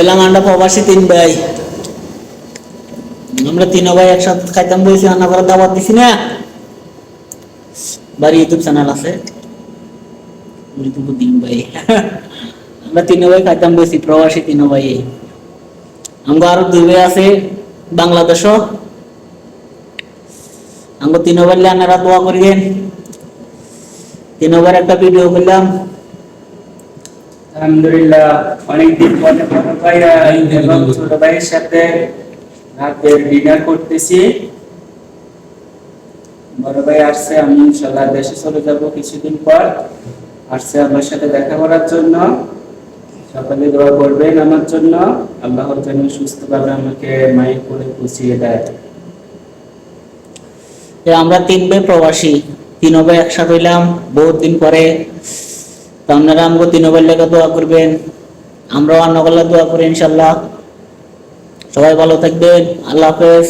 হইলাম আমরা প্রবাসী তিন ভাই। আমরা তিন ভাই একসাথে খাইতাম বসে রান্না করার দাওয়াত দিছি না। বাড়ি ইউটিউব চ্যানেল আছে তিন ভাই। আমরা তিন ভাই খাইতাম বসি প্রবাসী তিন ভাই। আমরা আরো দুই ভাই আছে বাংলাদেশ। আমরা তিন ভাই আপনারা দোয়া করিবেন। তিন ভাইয়ের একটা ভিডিও করলাম। আলহামদুলিল্লাহ অনেকদিন পরে বড় ভাই এবং ছোট ভাইয়ের সাথে রাতের ডিনার করতেছি। বড় ভাই আসছে, আমি ইনশাআল্লাহ দেশে চলে যাব কিছুদিন পর। আসছে আমার সাথে দেখা করার জন্য। সকলে দোয়া করবেন আমার জন্য, আল্লাহর জন্য সুস্থভাবে আমাকে মাইক করে পৌঁছিয়ে দেয়। আমরা তিন ভাই প্রবাসী, তিন ভাই একসাথে হইলাম বহুত দিন পরে। আপনারা আমাকে তিন ভাই লেগে দোয়া করবেন, আমরাও অন্য করলে দোয়া করি ইনশাল্লাহ। সবাই ভালো থাকবেন, আল্লাহ হাফেজ।